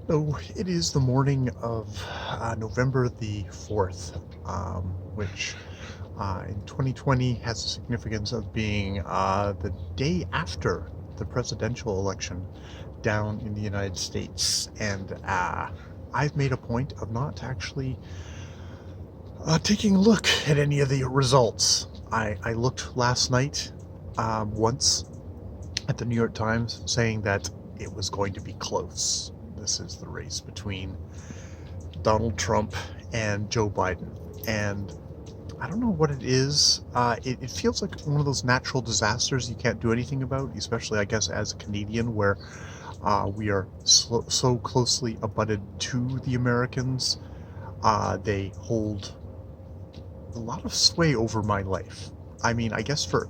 So it is the morning of November the 4th, which in 2020 has the significance of being the day after the presidential election down in the United States. And I've made a point of not actually taking a look at any of the results. I looked last night once at the New York Times saying that it was going to be close. This is the race between Donald Trump and Joe Biden. And I don't know what it is. It feels like one of those natural disasters you can't do anything about, especially, I guess, as a Canadian, where we are so closely abutted to the Americans. They hold a lot of sway over my life. I mean, I guess for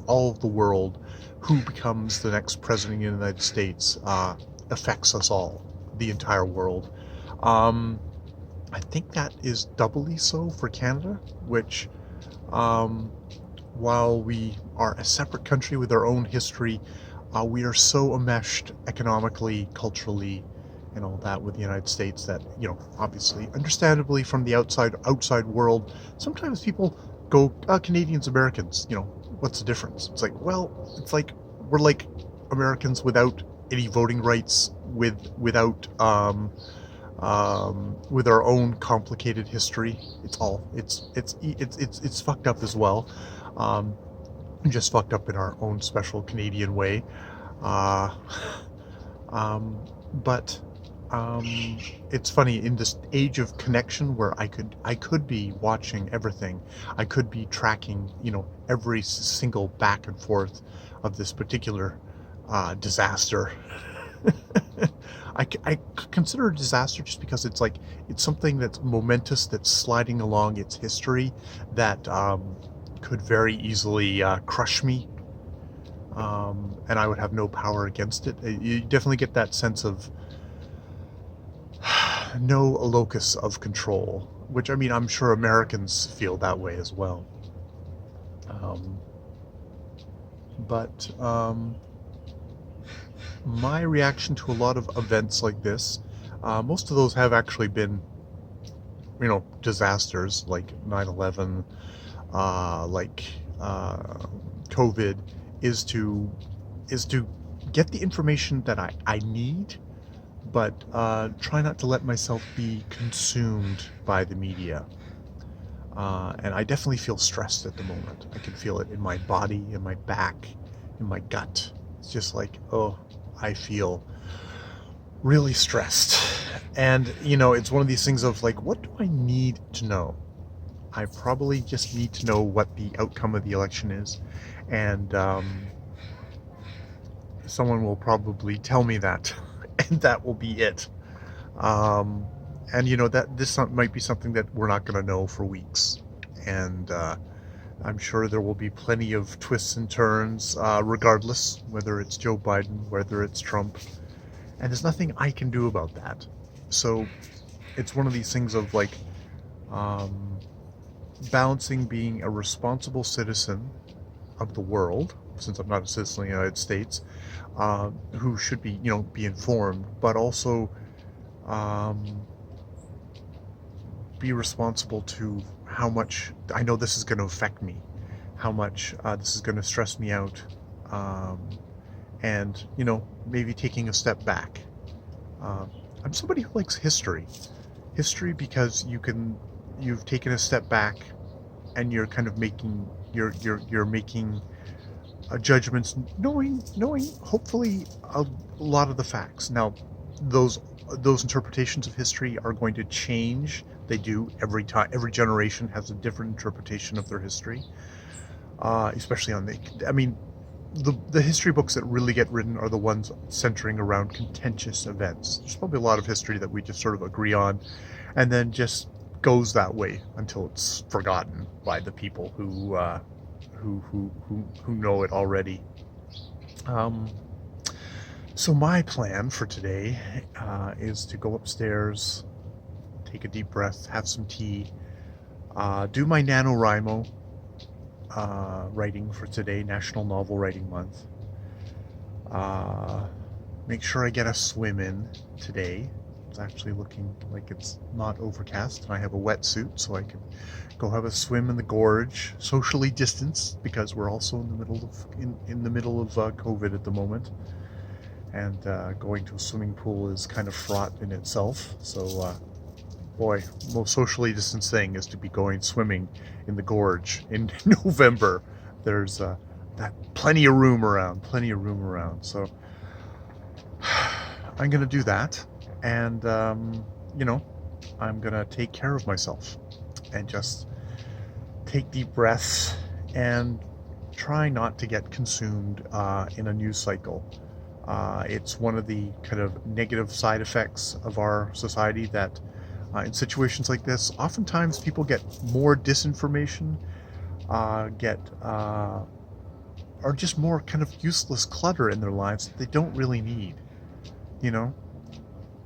all of the world, who becomes the next president of the United States affects us all, the entire world. Um, I think that is doubly so for Canada, which, um, while we are a separate country with our own history, we are so enmeshed economically, culturally, and all that with the United States that, obviously, understandably from the outside world, sometimes people go, Canadians, Americans, what's the difference? It's like, well, it's like we're like Americans without any voting rights, with our own complicated history. It's fucked up as well. Um, just fucked up in our own special Canadian way. Uh, um, but it's funny in this age of connection where I could be watching everything. I could be tracking, every single back and forth of this particular disaster. I consider it a disaster just because it's something that's momentous, that's sliding along its history, that could very easily crush me, and I would have no power against it. You definitely get that sense of no locus of control, which, I mean, I'm sure Americans feel that way as well. Um, but my reaction to a lot of events like this, most of those have actually been, disasters like 9/11, like COVID, is to get the information that I need, but try not to let myself be consumed by the media. And I definitely feel stressed at the moment. I can feel it in my body, in my back, in my gut. It's just like, oh, I feel really stressed. And, it's one of these things of like, what do I need to know? I probably just need to know what the outcome of the election is. And someone will probably tell me that, and that will be it. Um, and that this might be something that we're not going to know for weeks. And I'm sure there will be plenty of twists and turns, regardless, whether it's Joe Biden, whether it's Trump. And there's nothing I can do about that. So it's one of these things of like, um, balancing being a responsible citizen of the world, since I'm not a citizen of the United States, who should be, be informed, but also um, be responsible to how much I know this is going to affect me, how much this is going to stress me out, um, and maybe taking a step back. Uh, I'm somebody who likes history because you've taken a step back, and you're kind of making you're making judgments, knowing hopefully a lot of the facts. Now, those those interpretations of history are going to change. They do every time. Every generation has a different interpretation of their history, especially on the. I mean, the history books that really get written are the ones centering around contentious events. There's probably a lot of history that we just sort of agree on, and then just goes that way until it's forgotten by the people who know it already. Um, so my plan for today is to go upstairs, take a deep breath, have some tea, do my NaNoWriMo writing for today, National Novel Writing Month. Uh, make sure I get a swim in today. It's actually looking like it's not overcast, and I have a wetsuit, so I can go have a swim in the gorge, socially distanced, because we're also in the middle of COVID at the moment, and going to a swimming pool is kind of fraught in itself. So, boy, most socially distanced thing is to be going swimming in the gorge in November. There's that plenty of room around. So I'm gonna do that, and I'm gonna take care of myself and just take deep breaths and try not to get consumed in a news cycle. It's one of the kind of negative side effects of our society that in situations like this, oftentimes people get more disinformation, or just more kind of useless clutter in their lives that they don't really need. You know,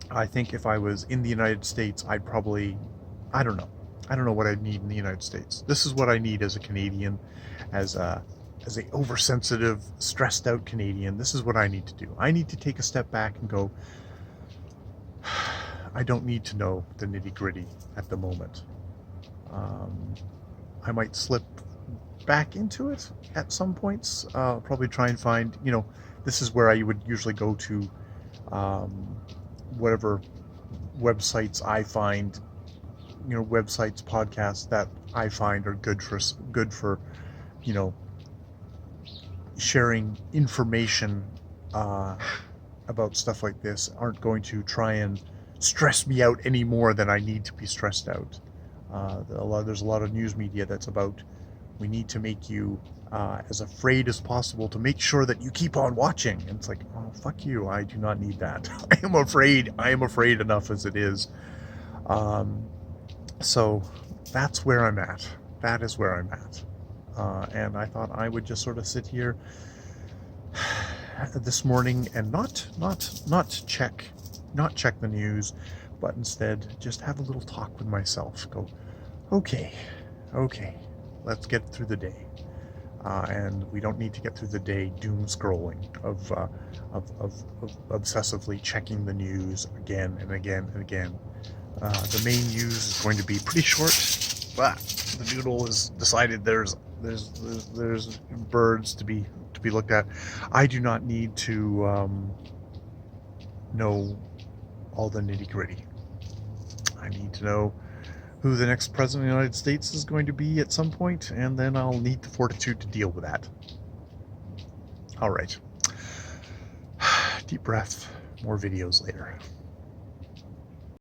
I think if I was in the United States, I'd probably, I don't know what I'd need in the United States. This is what I need as a Canadian, as a oversensitive, stressed out Canadian. This is what I need to do. I need to take a step back and go, I don't need to know the nitty gritty at the moment. I might slip back into it at some points. Probably try and find, this is where I would usually go to whatever websites I find, websites, podcasts that I find are good for, sharing information about stuff like this, aren't going to try and stress me out any more than I need to be stressed out. There's a lot of news media that's about, we need to make you as afraid as possible to make sure that you keep on watching. And it's like, oh, fuck you. I do not need that. I am afraid enough as it is. So that's where I'm at. That is where I'm at. And I thought I would just sort of sit here this morning and not check the news, but instead just have a little talk with myself. Go, okay, let's get through the day. And we don't need to get through the day doom scrolling of obsessively checking the news again and again and again. The main news is going to be pretty short, but the doodle has decided there's birds to be looked at. I do not need to know all the nitty gritty. I need to know who the next president of the United States is going to be at some point, and then I'll need the fortitude to deal with that. All right. Deep breath. More videos later.